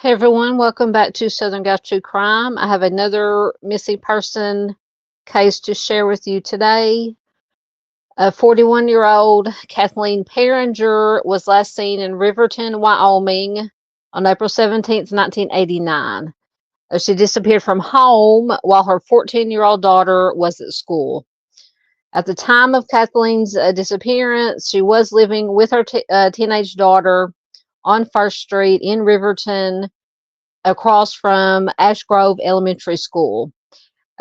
Hey everyone, welcome back to Southern Gal True Crime. I have another missing person case to share with you today. A 41-year-old Kathleen Pehringer was last seen in Riverton, Wyoming on April 17th, 1989. She disappeared from home while her 14-year-old daughter was at school. At the time of Kathleen's disappearance, she was living with her teenage daughter on First Street in Riverton, across from Ash Grove Elementary School.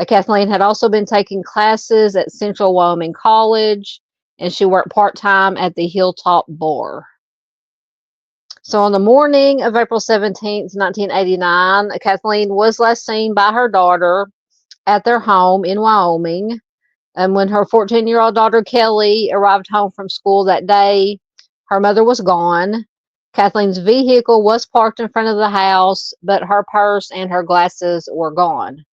Kathleen had also been taking classes at Central Wyoming College, and she worked part-time at the Hilltop Bar. So on the morning of April 17th, 1989, Kathleen was last seen by her daughter at their home in Wyoming. And when her 14-year-old daughter Kelly arrived home from school that day, her mother was gone. Kathleen's vehicle was parked in front of the house, but her purse and her glasses were gone.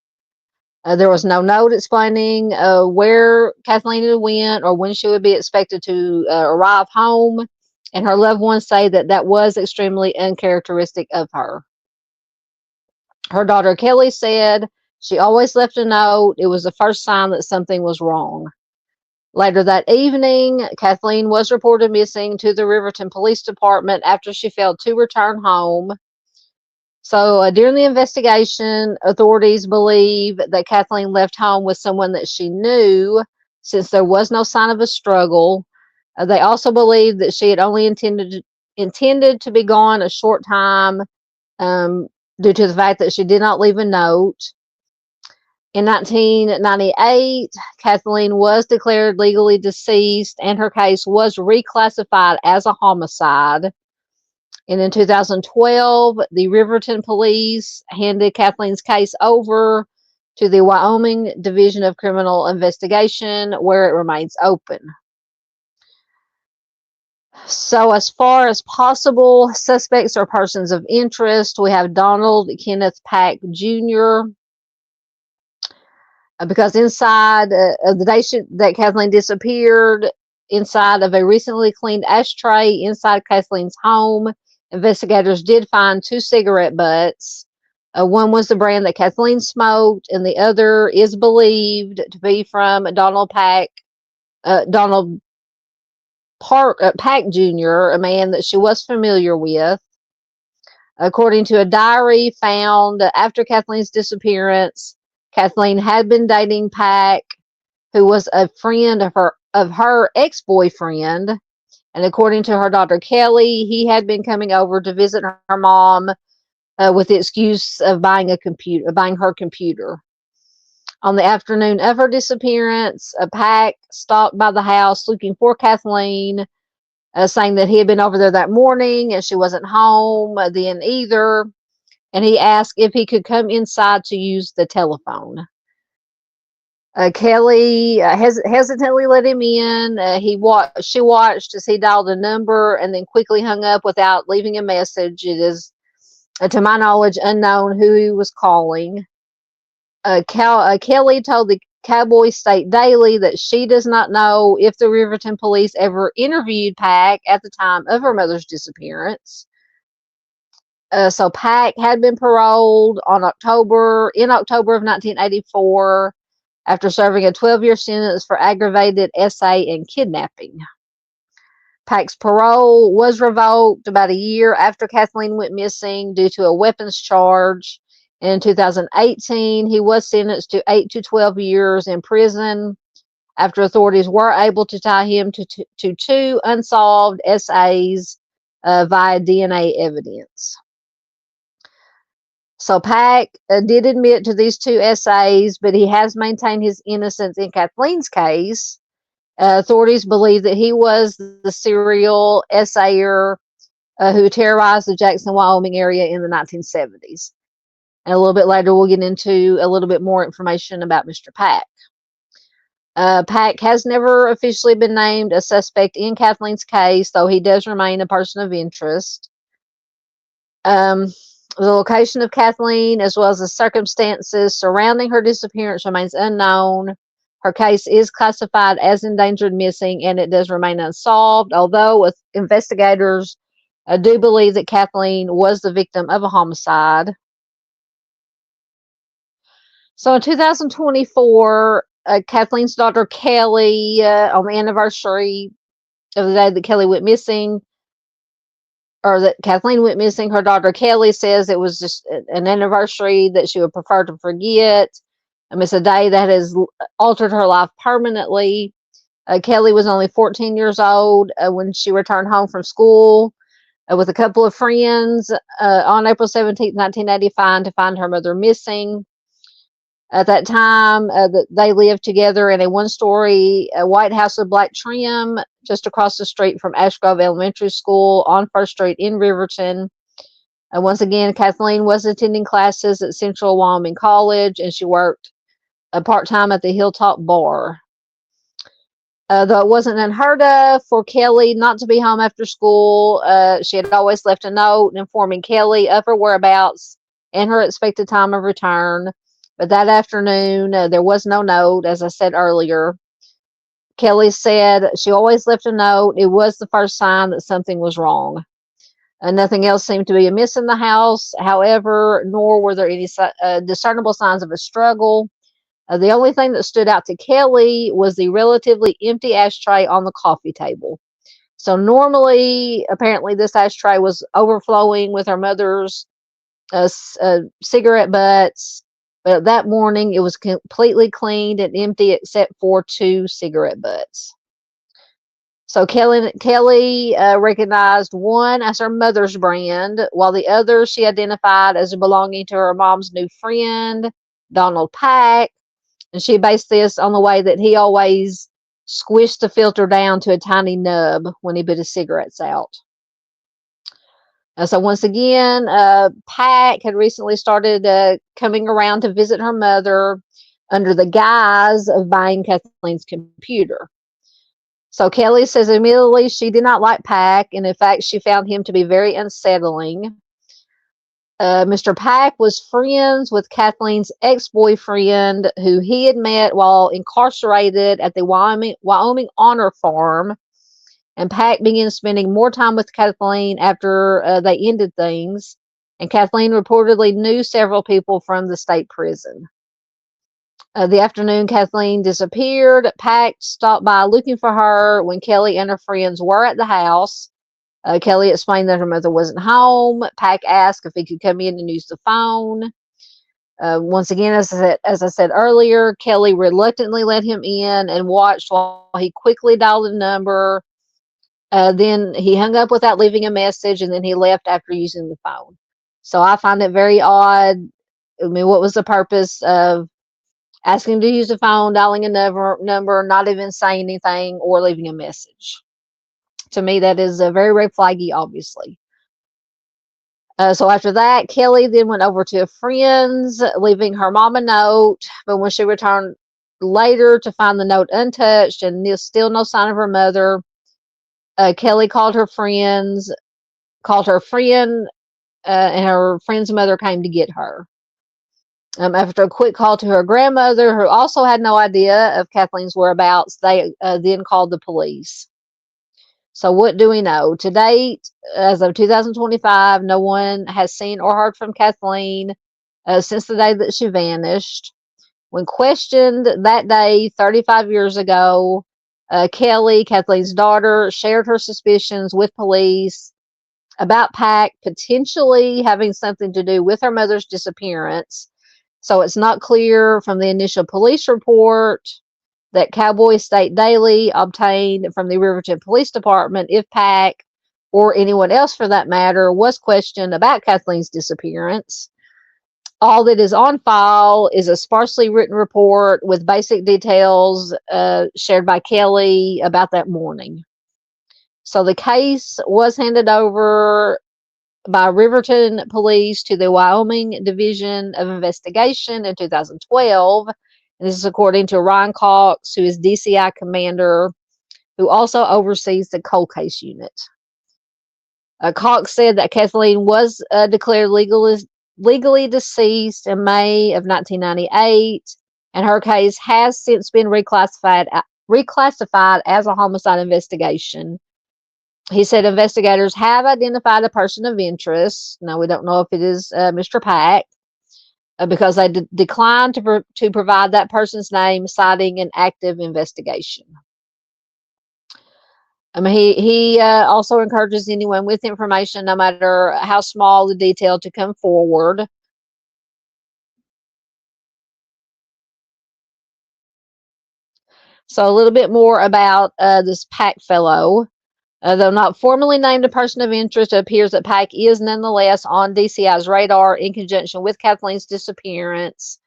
There was no note explaining where Kathleen had went or when she would be expected to arrive home, and her loved ones say that was extremely uncharacteristic of her. Her daughter Kelly said she always left a note. It was the first sign that something was wrong. Later that evening, Kathleen was reported missing to the Riverton Police Department after she failed to return home. So during the investigation, authorities believe that Kathleen left home with someone that she knew, since there was no sign of a struggle. They also believe that she had only intended to be gone a short time, due to the fact that she did not leave a note. In 1998, Kathleen was declared legally deceased, and her case was reclassified as a homicide. And in 2012, the Riverton Police handed Kathleen's case over to the Wyoming Division of Criminal Investigation, where it remains open. So, as far as possible suspects or persons of interest, we have Donald Kenneth Pack Jr., because inside the day that Kathleen disappeared, inside of a recently cleaned ashtray inside Kathleen's home, investigators did find 2 cigarette butts. One was the brand that Kathleen smoked, and the other is believed to be from Donald Pack Jr., a man that she was familiar with. According to a diary found after Kathleen's disappearance, Kathleen had been dating Pack, who was a friend of her ex-boyfriend. And according to her daughter Kelly, he had been coming over to visit her mom with the excuse of buying her computer. On the afternoon of her disappearance, Pack stopped by the house looking for Kathleen, saying that he had been over there that morning and she wasn't home then either. And he asked if he could come inside to use the telephone. Kelly hesitantly let him in. She watched as he dialed a number and then quickly hung up without leaving a message. It is, to my knowledge, unknown who he was calling. Kelly told the Cowboy State Daily that she does not know if the Riverton police ever interviewed Pack at the time of her mother's disappearance. So Pack had been paroled in October of 1984 after serving a 12-year sentence for aggravated SA and kidnapping. Pack's parole was revoked about a year after Kathleen went missing due to a weapons charge. In 2018, he was sentenced to 8 to 12 years in prison after authorities were able to tie him to 2 unsolved SAs via DNA evidence. So Pack did admit to these 2 SAs, but he has maintained his innocence in Kathleen's case. Authorities believe that he was the serial SAer who terrorized the Jackson, Wyoming area in the 1970s. And a little bit later, we'll get into a little bit more information about Mr. Pack. Pack has never officially been named a suspect in Kathleen's case, though he does remain a person of interest. The location of Kathleen, as well as the circumstances surrounding her disappearance, remains unknown. Her case is classified as endangered missing, and it does remain unsolved, although investigators I do believe that Kathleen was the victim of a homicide. So in 2024, Kathleen's daughter Kelly, on the anniversary of the day that Kelly went missing, or that Kathleen went missing, her daughter Kelly says it was just an anniversary that she would prefer to forget. It's a day that has altered her life permanently. Kelly was only 14 years old when she returned home from school with a couple of friends on April 17th, 1985, to find her mother missing. At that time, they lived together in a one-story white house with black trim just across the street from Ash Grove Elementary School on First Street in Riverton. Once again, Kathleen was attending classes at Central Wyoming College, and she worked part-time at the Hilltop Bar. Though it wasn't unheard of for Kelly not to be home after school, she had always left a note informing Kelly of her whereabouts and her expected time of return. But that afternoon, there was no note, as I said earlier. Kelly said she always left a note. It was the first sign that something was wrong. Nothing else seemed to be amiss in the house, however, nor were there any discernible signs of a struggle. The only thing that stood out to Kelly was the relatively empty ashtray on the coffee table. So normally, apparently, this ashtray was overflowing with her mother's cigarette butts. But that morning, it was completely cleaned and empty except for 2 cigarette butts. So Kelly recognized one as her mother's brand, while the other she identified as belonging to her mom's new friend, Donald Pack. And she based this on the way that he always squished the filter down to a tiny nub when he put his cigarettes out. So once again, Pack had recently started coming around to visit her mother under the guise of buying Kathleen's computer. So Kelly says immediately she did not like Pack, and in fact, she found him to be very unsettling. Mr. Pack was friends with Kathleen's ex-boyfriend, who he had met while incarcerated at the Wyoming Honor Farm. And Pack began spending more time with Kathleen after they ended things. And Kathleen reportedly knew several people from the state prison. The afternoon Kathleen disappeared, Pack stopped by looking for her when Kelly and her friends were at the house. Kelly explained that her mother wasn't home. Pack asked if he could come in and use the phone. Once again, as I said earlier, Kelly reluctantly let him in and watched while he quickly dialed the number. Then he hung up without leaving a message, and then he left after using the phone. So I find it very odd. I mean, what was the purpose of asking him to use the phone, dialing a number, not even saying anything or leaving a message? To me, that is a very red flaggy, obviously. So after that, Kelly then went over to a friend's, leaving her mom a note. But when she returned later to find the note untouched and still no sign of her mother, Kelly called her friend, and her friend's mother came to get her. After a quick call to her grandmother, who also had no idea of Kathleen's whereabouts, they then called the police. So what do we know? To date, as of 2025, no one has seen or heard from Kathleen since the day that she vanished. When questioned that day 35 years ago, Kelly, Kathleen's daughter, shared her suspicions with police about Pack potentially having something to do with her mother's disappearance. So it's not clear from the initial police report that Cowboy State Daily obtained from the Riverton Police Department if Pack, or anyone else for that matter, was questioned about Kathleen's disappearance. All that is on file is a sparsely written report with basic details shared by Kelly about that morning. So the case was handed over by Riverton Police to the Wyoming Division of Investigation in 2012. And this is according to Ryan Cox, who is DCI commander, who also oversees the cold case unit. Cox said that Kathleen was declared legally deceased in May of 1998, and her case has since been reclassified as a homicide investigation. He said investigators have identified a person of interest. Now, we don't know if it is Mr. Pack, because they declined to provide that person's name, citing an active investigation. He also encourages anyone with information, no matter how small the detail, to come forward. So a little bit more about this Pack fellow. Though not formally named a person of interest, it appears that Pack is nonetheless on DCI's radar in conjunction with Kathleen's disappearance.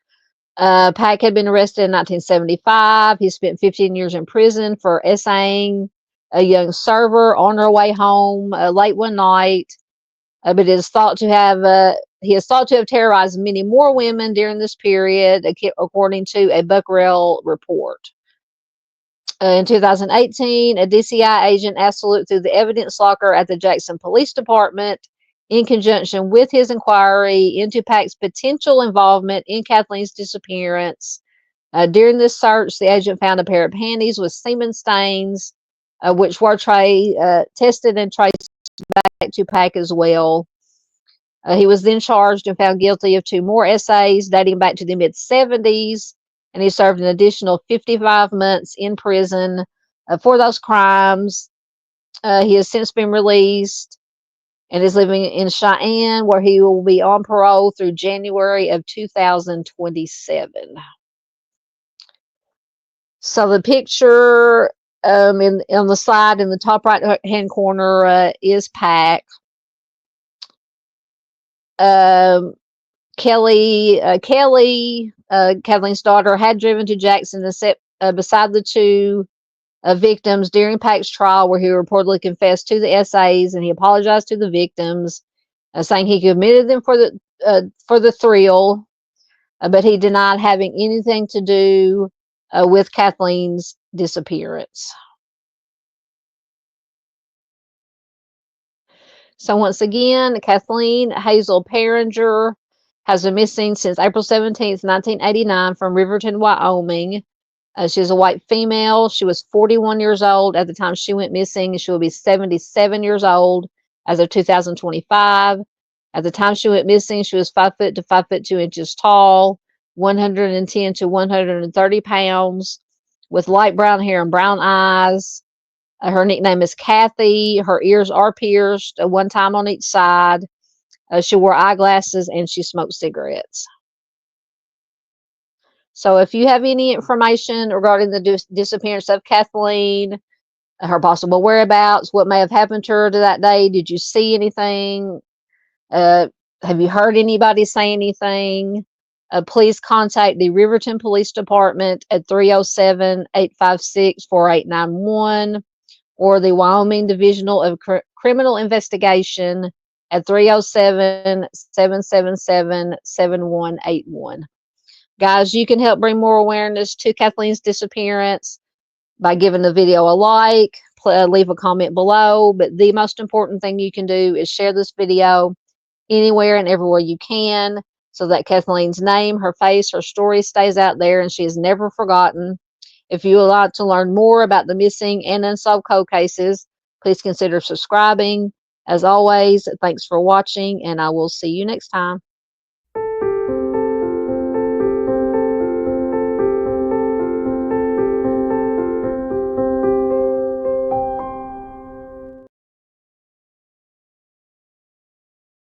Pack had been arrested in 1975. He spent 15 years in prison for essaying a young server on her way home late one night. But it is thought to have he is thought to have terrorized many more women during this period, according to a Buckrell report. In 2018, a DCI agent asked to look through the evidence locker at the Jackson Police Department in conjunction with his inquiry into Pack's potential involvement in Kathleen's disappearance. During this search, the agent found a pair of panties with semen stains, which were tested and traced back to Pack as well. He was then charged and found guilty of 2 more essays dating back to the mid-70s, and he served an additional 55 months in prison for those crimes. He has since been released and is living in Cheyenne, where he will be on parole through January of 2027. So the picture on the side in the top right hand corner is Pack. Kelly, Kathleen's daughter, had driven to Jackson and sat beside the 2 victims during Pack's trial, where he reportedly confessed to the essays, and he apologized to the victims, saying he committed them for the thrill, but he denied having anything to do with Kathleen's disappearance. So once again, Kathleen Hazel Pehringer has been missing since April 17th, 1989 from Riverton, Wyoming. She's a white female. She was 41 years old at the time she went missing. She will be 77 years old as of 2025. At the time she went missing, she was 5 foot to 5 foot 2 inches tall, 110 to 130 pounds, with light brown hair and brown eyes. Her nickname is Kathy. Her ears are pierced, one time on each side. She wore eyeglasses and she smoked cigarettes. So if you have any information regarding the disappearance of Kathleen, her possible whereabouts, what may have happened to her to that day, did you see anything? Have you heard anybody say anything? Please contact the Riverton Police Department at 307-856-4891 or the Wyoming Divisional of Criminal Investigation at 307-777-7181. Guys, you can help bring more awareness to Kathleen's disappearance by giving the video a like, leave a comment below, but the most important thing you can do is share this video anywhere and everywhere you can, so that Kathleen's name, her face, her story stays out there and she is never forgotten. If you would like to learn more about the missing and unsolved cold cases, please consider subscribing. As always, thanks for watching, and I will see you next time.